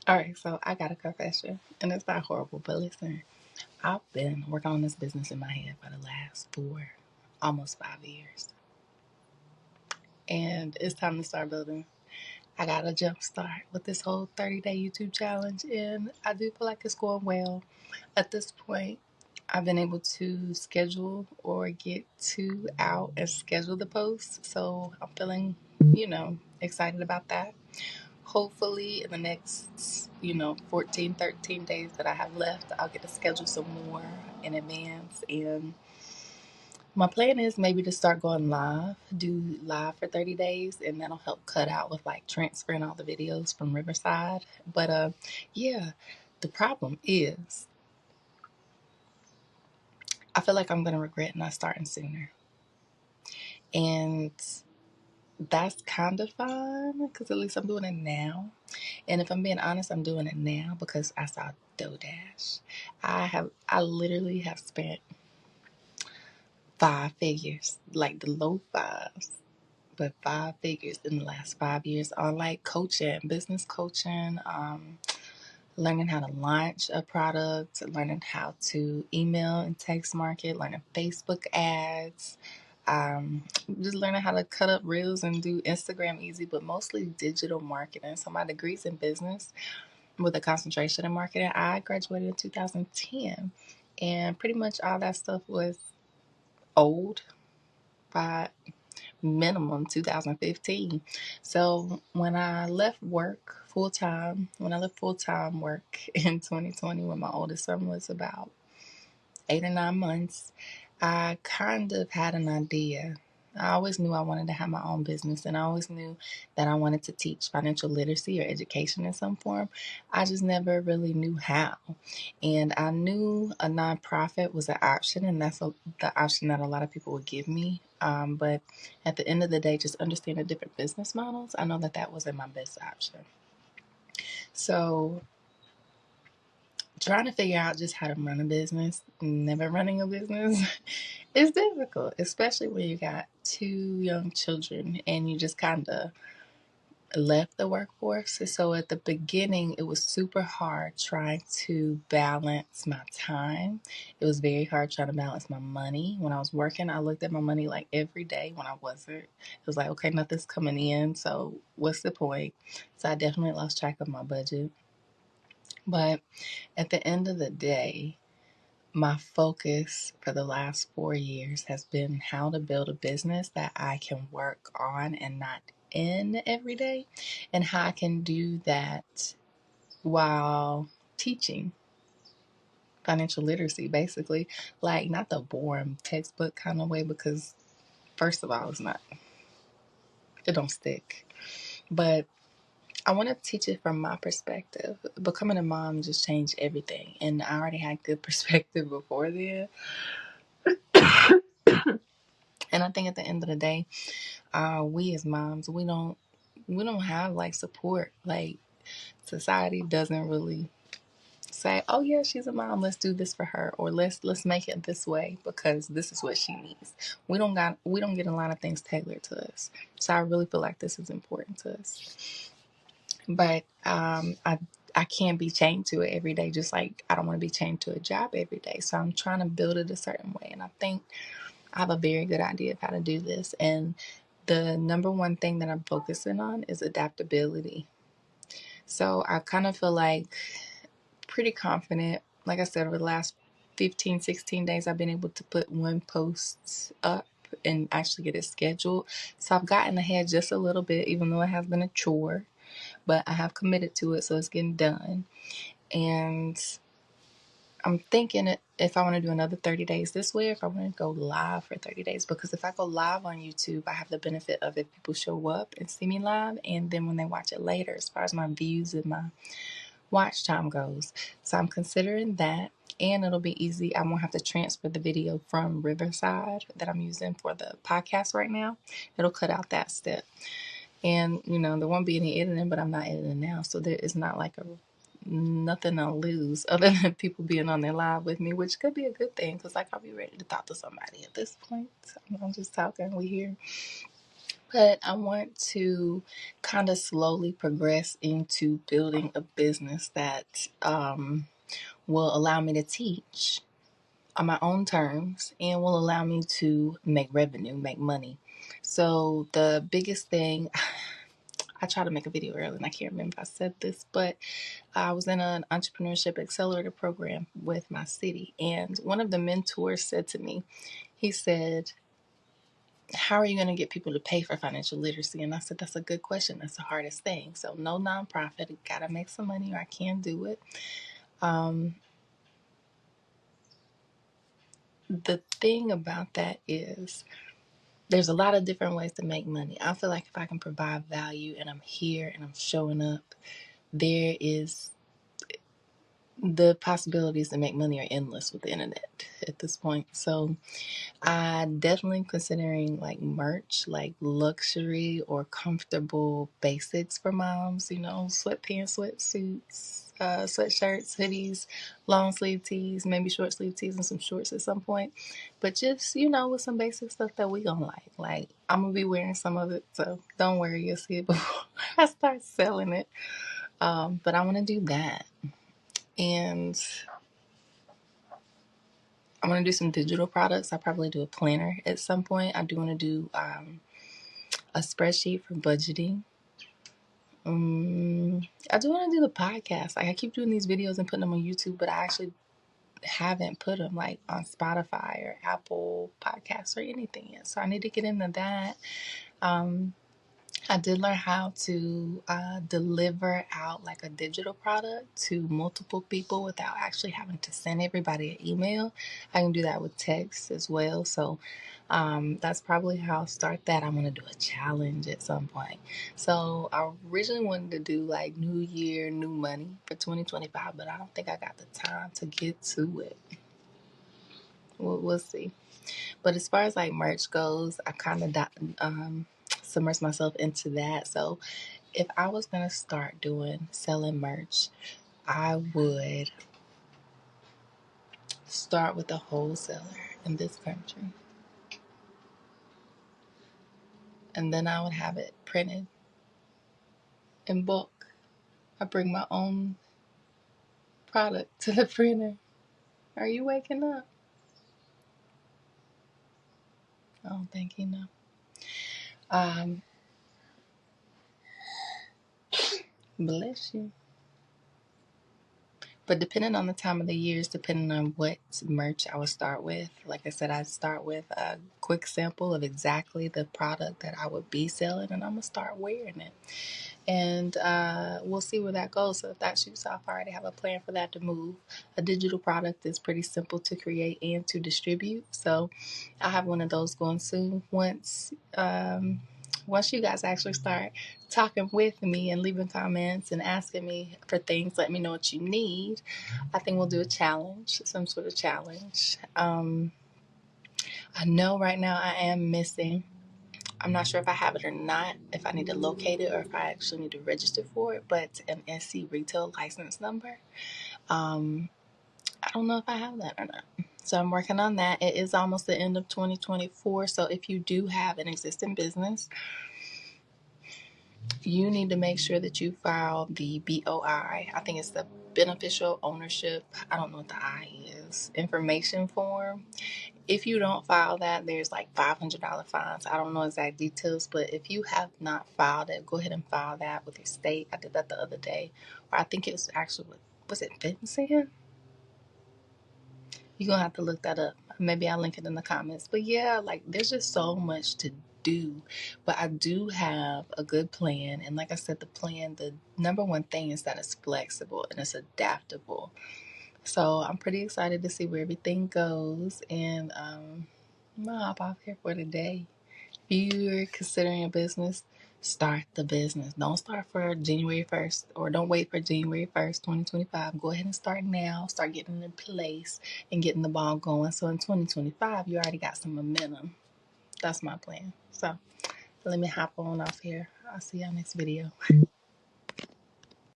All right, so I got a confession, and it's not horrible, but listen, I've been working on this business in my head for the last almost 5 years, and it's time to start building. I got a jump start with this whole 30-day YouTube challenge, and I do feel like it's going well. At this point, I've been able to schedule or get to out and schedule the posts, so I'm feeling, excited about that. Hopefully, in the next, 14, 13 days that I have left, I'll get to schedule some more in advance. And my plan is maybe to start going live, do live for 30 days, and that'll help cut out with like transferring all the videos from Riverside. But yeah, the problem is I feel like I'm going to regret not starting sooner. And that's kind of fine because at least I'm doing it now. And if I'm being honest, I'm doing it now because I saw DoorDash. I literally have spent 5 figures, like the low fives, but 5 figures in the last 5 years on like coaching, business coaching, learning how to launch a product, learning how to email and text market, learning Facebook ads, just learning how to cut up reels and do Instagram easy, but mostly digital marketing. So my degree's in business with a concentration in marketing. I graduated in 2010, and pretty much all that stuff was old by minimum 2015. So when I left full time work in 2020, when my oldest son was about 8 or 9 months, I kind of had an idea. I always knew I wanted to have my own business, and I always knew that I wanted to teach financial literacy or education in some form. I just never really knew how. And I knew a nonprofit was an option, and the option that a lot of people would give me. But at the end of the day, just understanding different business models, I know that that wasn't my best option. So trying to figure out just how to run a business, never running a business, is difficult, especially when you got two young children and you just kind of left the workforce. So at the beginning, it was super hard trying to balance my time. It was very hard trying to balance my money. When I was working, I looked at my money like every day when I wasn't. It was like, okay, nothing's coming in, so what's the point? So I definitely lost track of my budget. But at the end of the day, my focus for the last 4 years has been how to build a business that I can work on and not in every day, and how I can do that while teaching financial literacy, basically. Like, not the boring textbook kind of way, because, first of all, it don't stick. But I want to teach it from my perspective. Becoming a mom just changed everything, and I already had good perspective before then. And I think at the end of the day, we as moms, we don't have like support. Like, society doesn't really say, "Oh yeah, she's a mom. Let's do this for her," or let's make it this way because this is what she needs. We don't get a lot of things tailored to us. So I really feel like this is important to us. But I can't be chained to it every day, just like I don't want to be chained to a job every day. So I'm trying to build it a certain way, and I think I have a very good idea of how to do this. And the number one thing that I'm focusing on is adaptability. So I kind of feel like pretty confident. Like I said, over the last 15, 16 days, I've been able to put one post up and actually get it scheduled. So I've gotten ahead just a little bit, even though it has been a chore, but I have committed to it, so it's getting done. And I'm thinking if I want to do another 30 days this way, if I want to go live for 30 days, because if I go live on YouTube, I have the benefit of if people show up and see me live, and then when they watch it later, as far as my views and my watch time goes. So I'm considering that, and it'll be easy. I won't have to transfer the video from Riverside that I'm using for the podcast right now. It'll cut out that step. And, there won't be any editing, but I'm not editing now. So there is not like nothing to lose other than people being on their live with me, which could be a good thing because like I'll be ready to talk to somebody at this point. I'm just talking, we here. But I want to kind of slowly progress into building a business that will allow me to teach on my own terms and will allow me to make revenue, make money. So the biggest thing, I tried to make a video earlier and I can't remember if I said this, but I was in an entrepreneurship accelerator program with my city. And one of the mentors said to me, he said, how are you going to get people to pay for financial literacy? And I said, that's a good question. That's the hardest thing. So no nonprofit, I got to make some money or I can't do it. The thing about that is there's a lot of different ways to make money. I feel like if I can provide value and I'm here and I'm showing up, there is the possibilities to make money are endless with the internet at this point. So I definitely considering like merch, like luxury or comfortable basics for moms, you know, sweatpants, sweatsuits, sweatshirts, hoodies, long sleeve tees, maybe short sleeve tees and some shorts at some point. But just, you know, with some basic stuff that we gonna like. Like I'm gonna be wearing some of it, so don't worry, you'll see it before I start selling it. But I wanna do that. And I want to do some digital products. I probably do a planner at some point. I do want to do a spreadsheet for budgeting. I do want to do the podcast. Like I keep doing these videos and putting them on YouTube, but I actually haven't put them like on Spotify or Apple Podcasts or anything yet. So I need to get into that. I did learn how to deliver out like a digital product to multiple people without actually having to send everybody an email. I can do that with text as well. So that's probably how I'll start that. I'm going to do a challenge at some point. So I originally wanted to do like New Year, New Money for 2025, but I don't think I got the time to get to it. We'll see. But as far as like merch goes, I kind of submerged myself into that. So if I was going to start selling merch, I would start with a wholesaler in this country. And then I would have it printed in bulk. I bring my own product to the printer. Are you waking up? I don't think you know. Um, Bless you. But depending on the time of the years, depending on what merch I would start with, like I said, I'd start with a quick sample of exactly the product that I would be selling, and I'm going to start wearing it. And we'll see where that goes. So if that shoots off, I already have a plan for that to move. A digital product is pretty simple to create and to distribute. So I'll have one of those going soon. Once you guys actually start talking with me and leaving comments and asking me for things, let me know what you need. I think we'll do a challenge, some sort of challenge. I know right now I am missing. I'm not sure if I have it or not, if I need to locate it or if I actually need to register for it, but an SC retail license number. I don't know if I have that or not. So I'm working on that. It is almost the end of 2024. So if you do have an existing business, you need to make sure that you file the BOI. I think it's the beneficial ownership. I don't know what the I is. Information form. If you don't file that, there's like $500 fines. I don't know exact details, but if you have not filed it, go ahead and file that with your state. I did that the other day. Or I think it was actually, was it FinCEN? You're going to have to look that up. Maybe I'll link it in the comments. But yeah, like there's just so much to do. But I do have a good plan. And like I said, the number one thing is that it's flexible and it's adaptable. So I'm pretty excited to see where everything goes. And I'm going to hop off here for today. If you're considering a business, start the business. Don't start for January 1st or don't wait for January 1st, 2025. Go ahead and start now. Start getting in place and getting the ball going. So in 2025, you already got some momentum. That's my plan. So let me hop on off here. I'll see y'all next video.